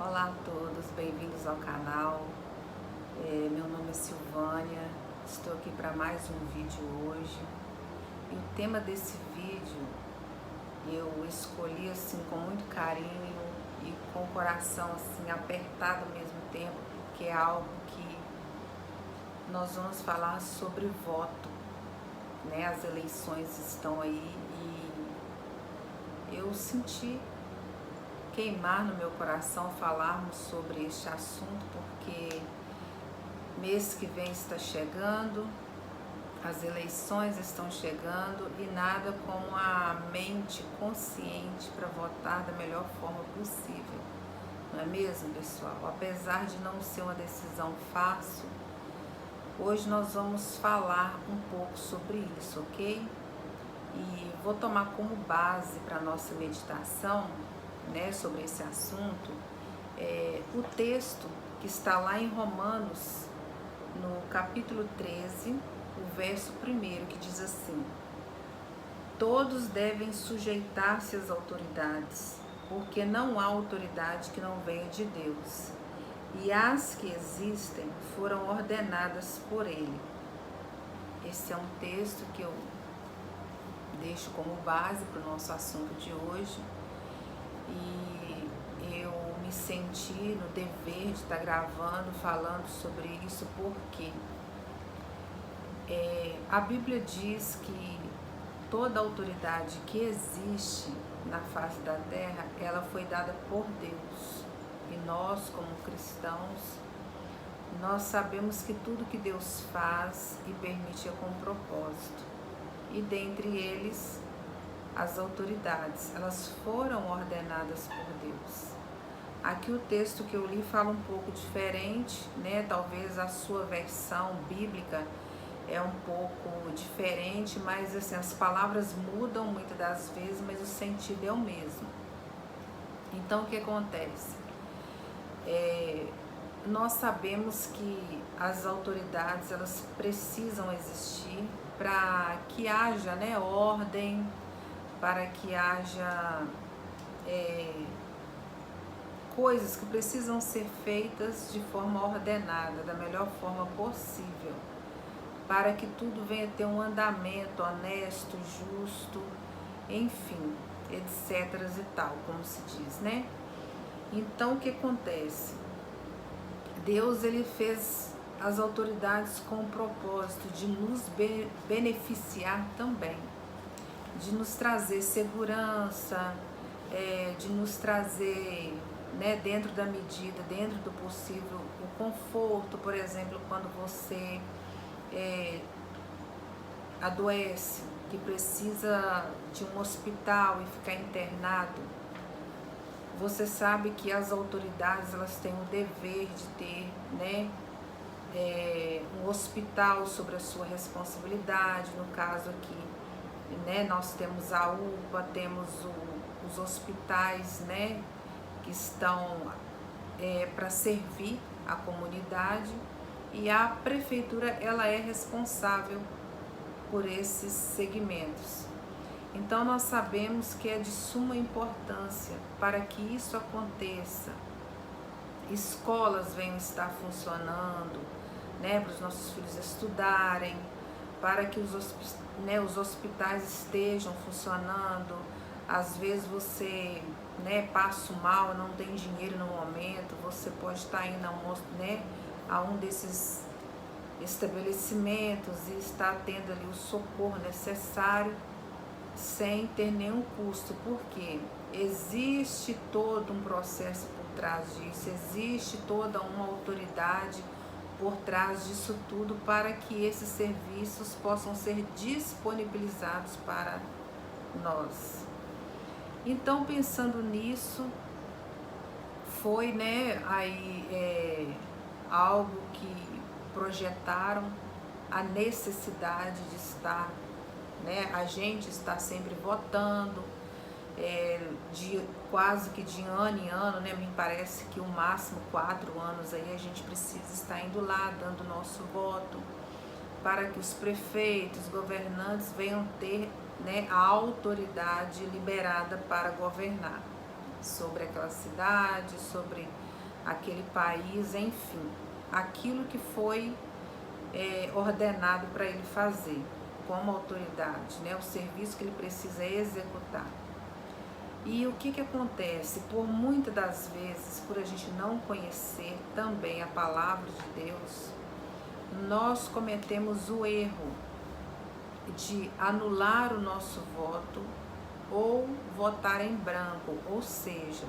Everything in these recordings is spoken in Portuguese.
Olá a todos, bem-vindos ao canal. Meu nome é Silvânia, estou aqui para mais um vídeo hoje. E o tema desse vídeo eu escolhi assim com muito carinho e com o coração assim apertado ao mesmo tempo, porque é algo que nós vamos falar sobre voto, né? As eleições estão aí e eu senti queimar no meu coração falarmos sobre este assunto, porque mês que vem está chegando, as eleições estão chegando e nada como a mente consciente para votar da melhor forma possível, não é mesmo, pessoal? Apesar de não ser uma decisão fácil, hoje nós vamos falar um pouco sobre isso, ok? E vou tomar como base para a nossa meditação, né, sobre esse assunto, o texto que está lá em Romanos, no capítulo 13, o verso 1, que diz assim: todos devem sujeitar-se às autoridades, porque não há autoridade que não venha de Deus, e as que existem foram ordenadas por Ele. Esse é um texto que eu deixo como base para o nosso assunto de hoje, e eu me senti no dever de estar gravando, falando sobre isso, porque a Bíblia diz que toda autoridade que existe na face da terra, ela foi dada por Deus. E nós, como cristãos, nós sabemos que tudo que Deus faz e permite é com um propósito. E dentre eles, as autoridades, elas foram ordenadas por Deus. Aqui o texto que eu li fala um pouco diferente, né? Talvez a sua versão bíblica é um pouco diferente, mas assim, as palavras mudam muitas das vezes, mas o sentido é o mesmo. Então o que acontece? Nós sabemos que as autoridades, elas precisam existir para que haja, né, ordem, para que haja coisas que precisam ser feitas de forma ordenada, da melhor forma possível, para que tudo venha ter um andamento honesto, justo, enfim, etc e tal, como se diz, né? Então o que acontece? Deus, ele fez as autoridades com o propósito de nos beneficiar também, de nos trazer segurança, de nos trazer, né, dentro da medida, dentro do possível, o conforto. Por exemplo, quando você adoece, que precisa de um hospital e ficar internado, você sabe que as autoridades, elas têm o dever de ter, né, um hospital sobre a sua responsabilidade. No caso aqui, né, nós temos a UPA, temos os hospitais, né, que estão para servir a comunidade, e a prefeitura, ela é responsável por esses segmentos. Então nós sabemos que é de suma importância para que isso aconteça. Escolas venham estar funcionando, né, para os nossos filhos estudarem, para que os hospitais estejam funcionando. Às vezes você, né, passa mal, não tem dinheiro no momento, você pode estar indo a um desses estabelecimentos e estar tendo ali o socorro necessário sem ter nenhum custo, porque existe todo um processo por trás disso, existe toda uma autoridade por trás disso tudo, para que esses serviços possam ser disponibilizados para nós. Então, pensando nisso, foi, né, algo que projetaram a necessidade de estar, né, a gente está sempre votando, quase que de ano em ano, né, me parece que o máximo 4 anos aí a gente precisa estar indo lá, dando nosso voto, para que os prefeitos, governantes venham ter, né, a autoridade liberada para governar. sobre aquela cidade, sobre aquele país, enfim, aquilo que foi ordenado para ele fazer como autoridade, né? O serviço que ele precisa executar. E o que acontece? Por muitas das vezes, por a gente não conhecer também a palavra de Deus, nós cometemos o erro de anular o nosso voto ou votar em branco, ou seja,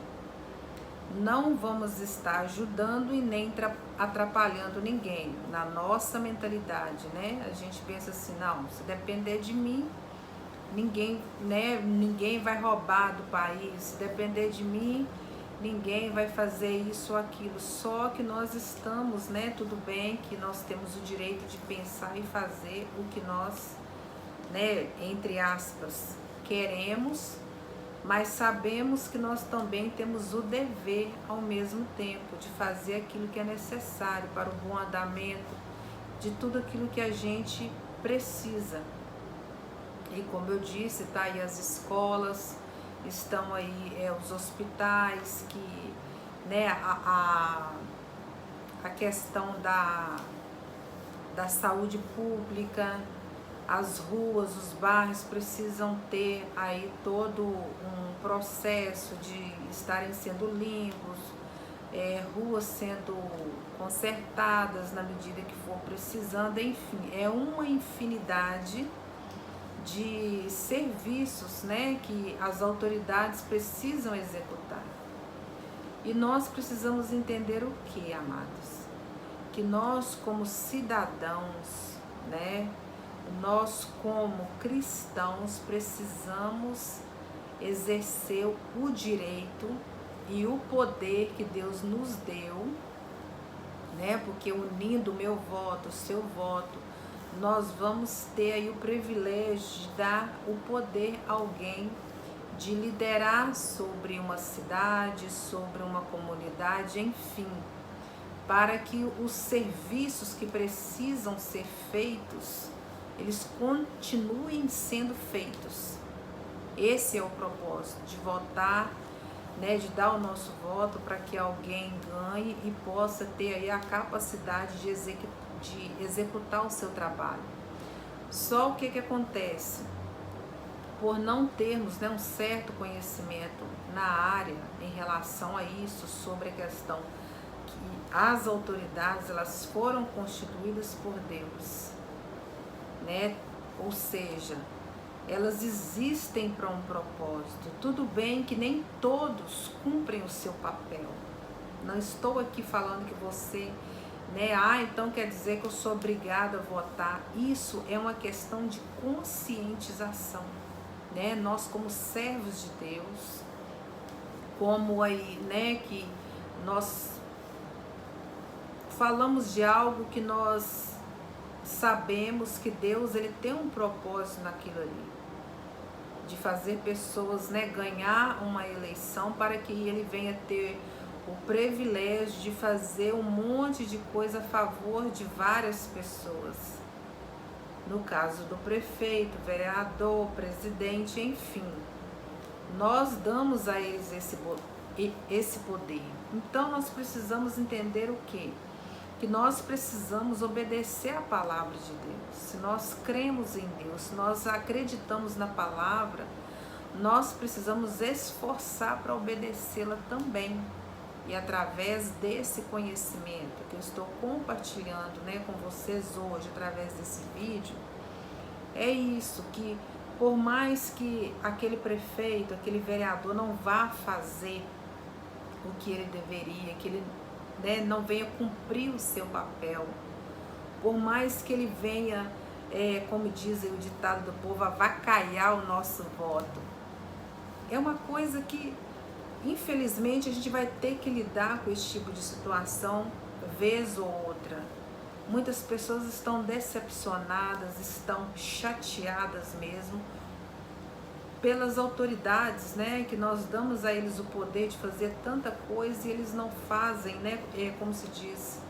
não vamos estar ajudando e nem atrapalhando ninguém. Na nossa mentalidade, né? A gente pensa assim, não, se depender de mim, ninguém, né? Ninguém vai roubar do país. Se depender de mim, ninguém vai fazer isso ou aquilo. Só que nós estamos, né? Tudo bem que nós temos o direito de pensar e fazer o que nós, né? Entre aspas, queremos, mas sabemos que nós também temos o dever ao mesmo tempo de fazer aquilo que é necessário para o bom andamento de tudo aquilo que a gente precisa. E como eu disse, tá aí as escolas, estão aí os hospitais, que, né, a questão da saúde pública, as ruas, os bairros precisam ter aí todo um processo de estarem sendo limpos, ruas sendo consertadas na medida que for precisando, enfim, é uma infinidade de serviços, né, que as autoridades precisam executar. E nós precisamos entender o que, amados? Que nós como cidadãos, né, nós como cristãos precisamos exercer o direito e o poder que Deus nos deu, né? Porque unindo o meu voto, o seu voto, nós vamos ter aí o privilégio de dar o poder a alguém de liderar sobre uma cidade, sobre uma comunidade, enfim, para que os serviços que precisam ser feitos, eles continuem sendo feitos. Esse é o propósito, de votar, né, de dar o nosso voto para que alguém ganhe e possa ter aí a capacidade de executar o seu trabalho. Só o que acontece? Por não termos, né, um certo conhecimento na área em relação a isso, sobre a questão que as autoridades, elas foram constituídas por Deus, né? Ou seja, elas existem para um propósito. Tudo bem que nem todos cumprem o seu papel. Não estou aqui falando que você, né, então quer dizer que eu sou obrigada a votar. Isso é uma questão de conscientização, né? Nós como servos de Deus, como aí, né, que nós falamos de algo que nós sabemos que Deus, ele tem um propósito naquilo ali, de fazer pessoas, né, ganhar uma eleição para que ele venha ter o privilégio de fazer um monte de coisa a favor de várias pessoas. No caso do prefeito, vereador, presidente, enfim, nós damos a eles esse poder. Então nós precisamos entender o quê? Que nós precisamos obedecer a palavra de Deus. Se nós cremos em Deus, se nós acreditamos na palavra, nós precisamos esforçar para obedecê-la também. E através desse conhecimento que eu estou compartilhando, né, com vocês hoje, através desse vídeo, é isso, que por mais que aquele prefeito, aquele vereador não vá fazer o que ele deveria, que ele, né, não venha cumprir o seu papel, por mais que ele venha, como diz o ditado do povo, avacalhar o nosso voto, é uma coisa que infelizmente a gente vai ter que lidar com esse tipo de situação vez ou outra. Muitas pessoas estão decepcionadas, estão chateadas mesmo pelas autoridades, né, que nós damos a eles o poder de fazer tanta coisa e eles não fazem, né, como se diz,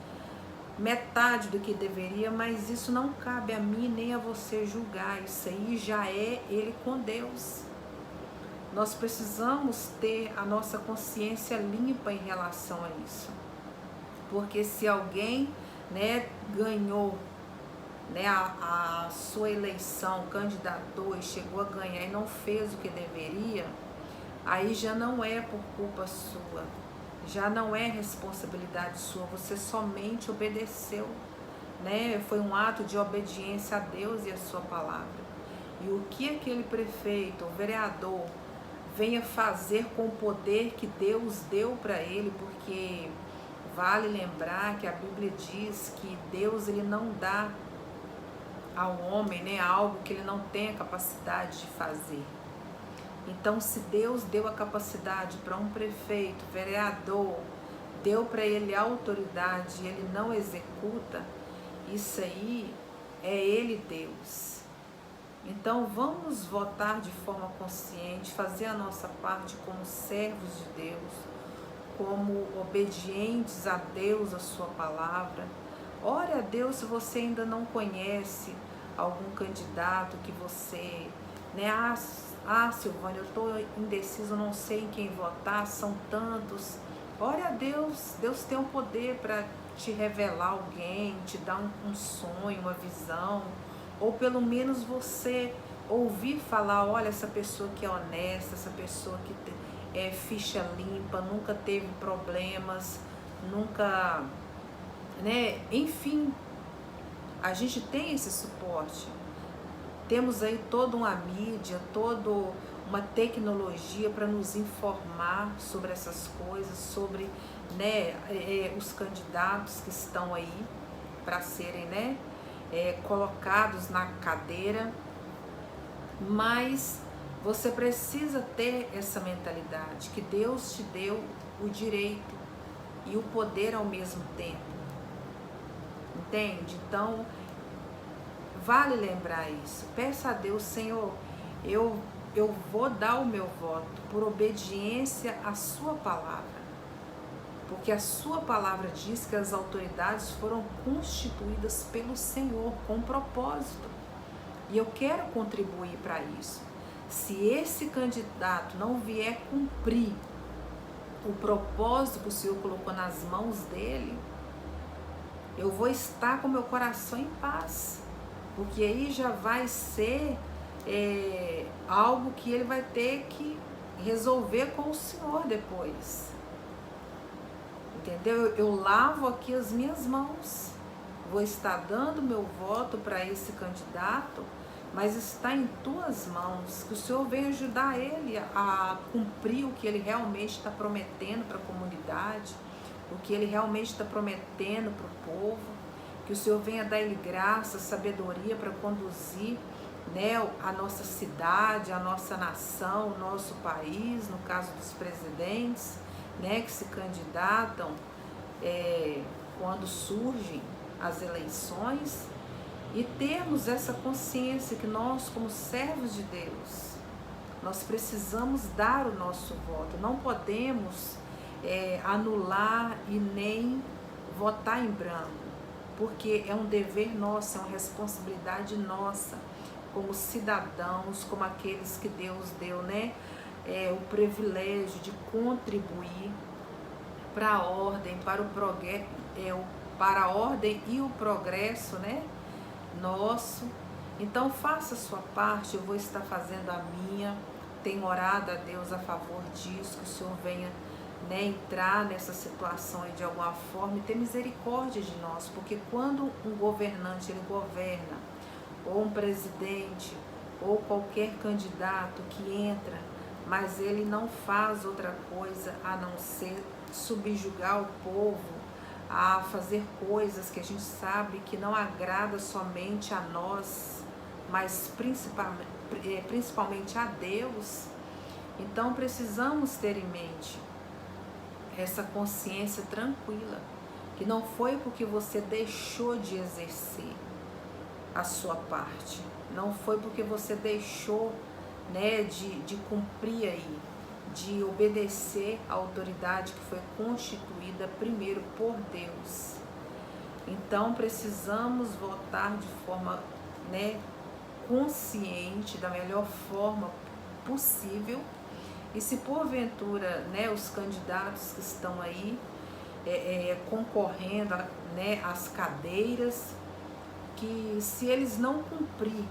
metade do que deveria, mas isso não cabe a mim nem a você julgar, isso aí já é ele com Deus. nós precisamos ter a nossa consciência limpa em relação a isso. Porque se alguém, né, ganhou, né, a sua eleição, candidatou e chegou a ganhar e não fez o que deveria, aí já não é por culpa sua, já não é responsabilidade sua, você somente obedeceu, né? Foi um ato de obediência a Deus e a sua palavra. E o que aquele prefeito, o vereador, venha fazer com o poder que Deus deu para ele, porque vale lembrar que a Bíblia diz que Deus, ele não dá ao homem, né, algo que ele não tem a capacidade de fazer. Então, se Deus deu a capacidade para um prefeito, vereador, deu para ele a autoridade e ele não executa, isso aí é ele Deus. Então, vamos votar de forma consciente, fazer a nossa parte como servos de Deus, como obedientes a Deus, a sua palavra. Ore a Deus se você ainda não conhece algum candidato que você, né, Silvânia, eu estou indeciso, não sei em quem votar, são tantos. Ore a Deus, Deus tem o poder para te revelar alguém, te dar um sonho, uma visão, ou pelo menos você ouvir falar, olha, essa pessoa que é honesta, essa pessoa que é ficha limpa, nunca teve problemas, nunca, né, enfim, a gente tem esse suporte. Temos aí toda uma mídia, toda uma tecnologia para nos informar sobre essas coisas, sobre, né, os candidatos que estão aí para serem, né, colocados na cadeira. Mas você precisa ter essa mentalidade, que Deus te deu o direito e o poder ao mesmo tempo. Entende? Então, vale lembrar isso. Peça a Deus, Senhor, eu vou dar o meu voto por obediência à sua palavra. Porque a sua palavra diz que as autoridades foram constituídas pelo Senhor com propósito. E eu quero contribuir para isso. Se esse candidato não vier cumprir o propósito que o Senhor colocou nas mãos dele, eu vou estar com meu coração em paz. Porque aí já vai ser algo que ele vai ter que resolver com o Senhor depois. Entendeu? Eu lavo aqui as minhas mãos. Vou estar dando meu voto para esse candidato, mas está em tuas mãos. Que o Senhor venha ajudar ele a cumprir o que ele realmente está prometendo para a comunidade, o que ele realmente está prometendo para o povo. Que o Senhor venha dar ele graça, sabedoria para conduzir, né, a nossa cidade, a nossa nação, o nosso país, no caso dos presidentes, né, que se candidatam quando surgem as eleições, e termos essa consciência que nós, como servos de Deus, nós precisamos dar o nosso voto. Não podemos anular e nem votar em branco, porque é um dever nosso, é uma responsabilidade nossa, como cidadãos, como aqueles que Deus deu, né, o privilégio de contribuir para a ordem, para a ordem e o progresso, né, nosso. Então faça a sua parte, eu vou estar fazendo a minha. Tenho orado a Deus a favor disso, que o Senhor venha, né, entrar nessa situação de alguma forma e ter misericórdia de nós, porque quando um governante ele governa, ou um presidente, ou qualquer candidato que entra, mas ele não faz outra coisa a não ser subjugar o povo, a fazer coisas que a gente sabe que não agrada somente a nós, mas principalmente a Deus. Então precisamos ter em mente essa consciência tranquila, que não foi porque você deixou de exercer a sua parte, não foi porque você deixou, né, de cumprir aí, de obedecer à autoridade que foi constituída primeiro por Deus. Então precisamos votar de forma, né, consciente, da melhor forma possível, E se porventura, né, os candidatos que estão aí concorrendo, né, às cadeiras, que se eles não cumprir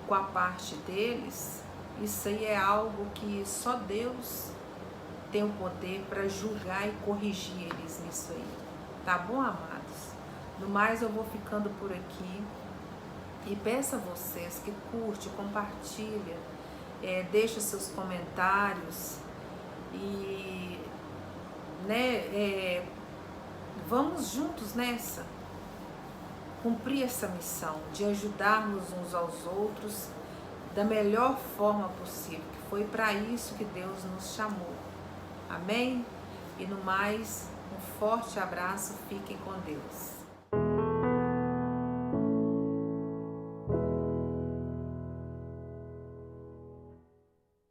com a parte deles, isso aí é algo que só Deus tem o poder para julgar e corrigir eles nisso aí. Tá bom, amados? No mais, eu vou ficando por aqui e peço a vocês que curte, compartilha, deixa seus comentários e, né, vamos juntos nessa, cumprir essa missão de ajudarmos uns aos outros da melhor forma possível, que foi para isso que Deus nos chamou. Amém? E no mais, um forte abraço, fiquem com Deus.